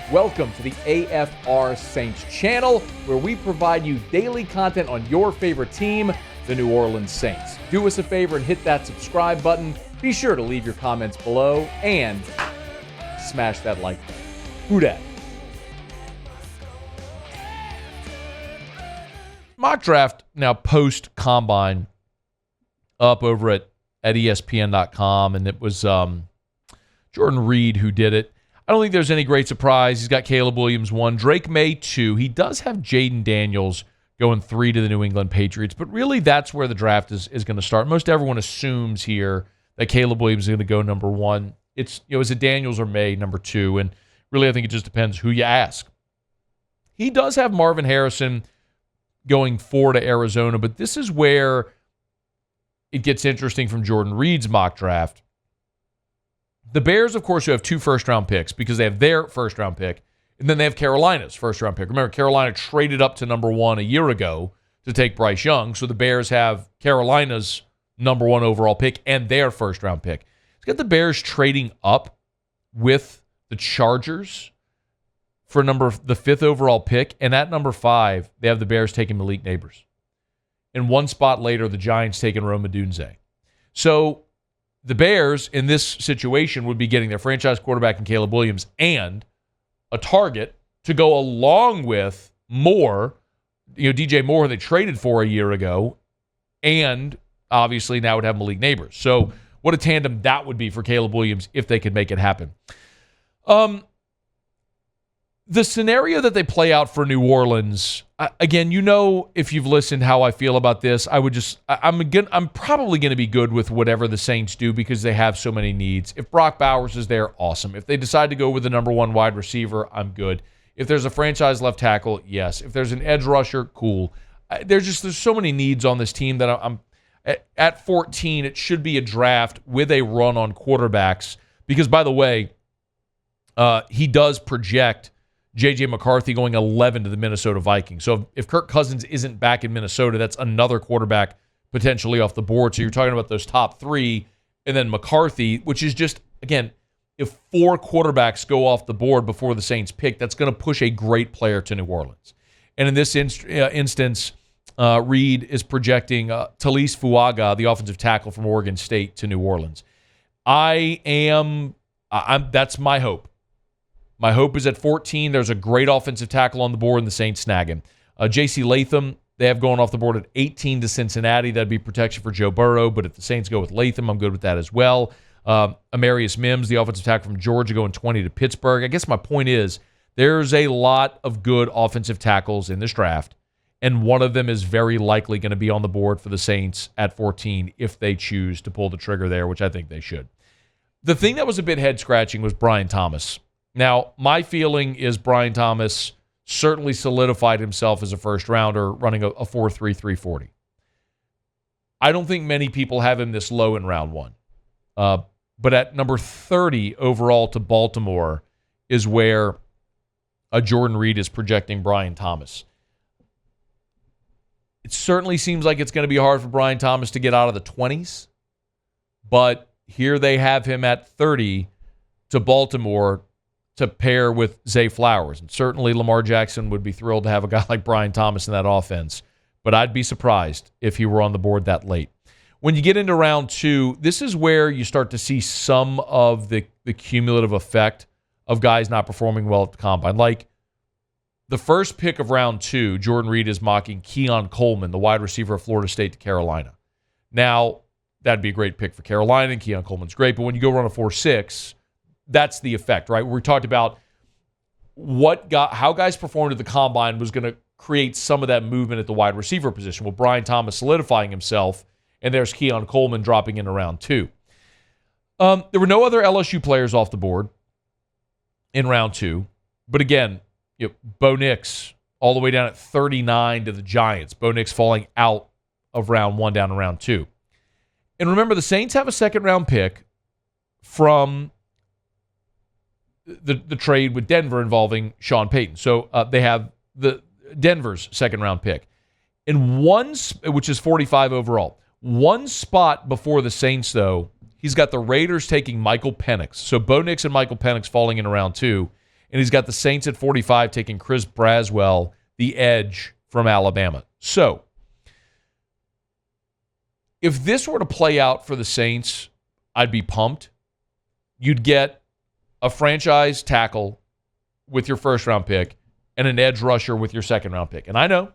Welcome to the AFR Saints channel, where we provide you daily content on your favorite team, the New Orleans Saints. Do us a favor and hit that subscribe button. Be sure to leave your comments below and smash that like button. Who dat? Mock draft now post-combine up over at ESPN.com, and it was Jordan Reed who did it. I don't think there's any great surprise. He's got Caleb Williams 1, Drake May 2. He does have Jaden Daniels going 3 to the New England Patriots, but really that's where the draft is going to start. Most everyone assumes here that Caleb Williams is going to go number 1. It's, is it Daniels or May number 2? And really I think it just depends who you ask. He does have Marvin Harrison going 4 to Arizona, but this is where it gets interesting from Jordan Reed's mock draft. The Bears, of course, who have 2 first-round picks because they have their first-round pick, and then they have Carolina's first-round pick. Remember, Carolina traded up to number 1 a year ago to take Bryce Young, so the Bears have Carolina's number 1 overall pick and their first-round pick. It's got the Bears trading up with the Chargers for the 5th overall pick, and at number 5, they have the Bears taking Malik Neighbors. And one spot later, the Giants taking Rome Odunze. So the Bears, in this situation, would be getting their franchise quarterback in Caleb Williams and a target to go along with Moore, DJ Moore, they traded for a year ago, and obviously now would have Malik Neighbors. So what a tandem that would be for Caleb Williams if they could make it happen. The scenario that they play out for New Orleans, again, if you've listened how I feel about this, I'm probably going to be good with whatever the Saints do because they have so many needs. If Brock Bowers is there, awesome. If they decide to go with the number 1 wide receiver, I'm good. If there's a franchise left tackle, yes. If there's an edge rusher, cool. There's so many needs on this team that I'm at 14, it should be a draft with a run on quarterbacks because, by the way, he does project J.J. McCarthy going 11 to the Minnesota Vikings. So if Kirk Cousins isn't back in Minnesota, that's another quarterback potentially off the board. So you're talking about those top 3, and then McCarthy, which is just, again, if 4 quarterbacks go off the board before the Saints pick, that's going to push a great player to New Orleans. And in this instance, Reed is projecting Talise Fuaga, the offensive tackle from Oregon State, to New Orleans. That's my hope. My hope is at 14, there's a great offensive tackle on the board, and the Saints snag him. J.C. Latham, they have going off the board at 18 to Cincinnati. That'd be protection for Joe Burrow, but if the Saints go with Latham, I'm good with that as well. Amarius Mims, the offensive tackle from Georgia, going 20 to Pittsburgh. I guess my point is there's a lot of good offensive tackles in this draft, and one of them is very likely going to be on the board for the Saints at 14 if they choose to pull the trigger there, which I think they should. The thing that was a bit head-scratching was Brian Thomas. Now, my feeling is Brian Thomas certainly solidified himself as a first-rounder running a 4.3 340. I don't think many people have him this low in round 1. But at number 30 overall to Baltimore is where Jordan Reed is projecting Brian Thomas. It certainly seems like it's going to be hard for Brian Thomas to get out of the 20s, but here they have him at 30 to Baltimore to pair with Zay Flowers. And certainly Lamar Jackson would be thrilled to have a guy like Brian Thomas in that offense. But I'd be surprised if he were on the board that late. When you get into round 2, this is where you start to see some of the cumulative effect of guys not performing well at the combine. Like the first pick of round 2, Jordan Reed is mocking Keon Coleman, the wide receiver of Florida State, to Carolina. Now, that'd be a great pick for Carolina, and Keon Coleman's great. But when you go run a 4.6, that's the effect, right? We talked about how guys performed at the combine was going to create some of that movement at the wide receiver position. Well, Brian Thomas solidifying himself, and there's Keon Coleman dropping into round 2. There were no other LSU players off the board in round 2. But again, Bo Nix all the way down at 39 to the Giants. Bo Nix falling out of round 1 down to round 2. And remember, the Saints have a second-round pick from the trade with Denver involving Sean Payton. So they have the Denver's second-round pick. And which is 45 overall. One spot before the Saints, though, he's got the Raiders taking Michael Penix. So Bo Nix and Michael Penix falling in round 2. and he's got the Saints at 45 taking Chris Braswell, the edge from Alabama. So, if this were to play out for the Saints, I'd be pumped. You'd get a franchise tackle with your first-round pick and an edge rusher with your second-round pick. And I know.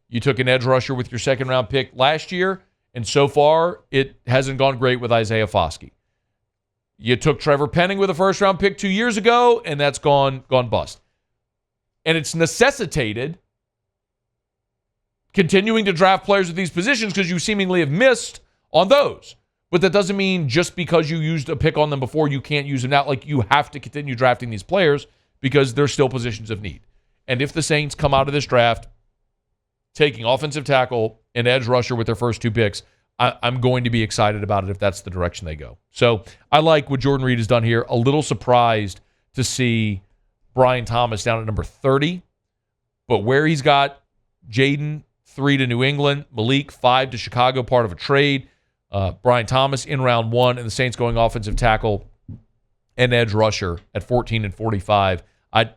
You took an edge rusher with your second-round pick last year, and so far it hasn't gone great with Isaiah Foskey. You took Trevor Penning with a first-round pick 2 years ago, and that's gone bust. And it's necessitated continuing to draft players at these positions because you seemingly have missed on those. But that doesn't mean just because you used a pick on them before, you can't use them now. Like, you have to continue drafting these players because they're still positions of need. And if the Saints come out of this draft taking offensive tackle and edge rusher with their first 2 picks, I'm going to be excited about it if that's the direction they go. So I like what Jordan Reed has done here. A little surprised to see Brian Thomas down at number 30. But where he's got Jaden, 3 to New England, Malik, 5 to Chicago, part of a trade, Brian Thomas in round 1, and the Saints going offensive tackle and edge rusher at 14 and 45. I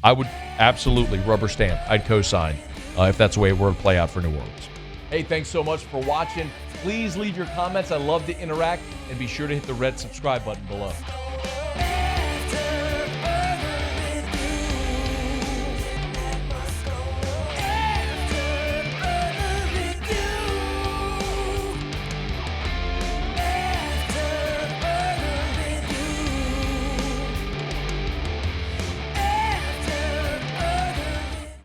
would absolutely rubber stamp. I'd co-sign if that's the way it were to play out for New Orleans. Hey, thanks so much for watching. Please leave your comments. I love to interact, and be sure to hit the red subscribe button below.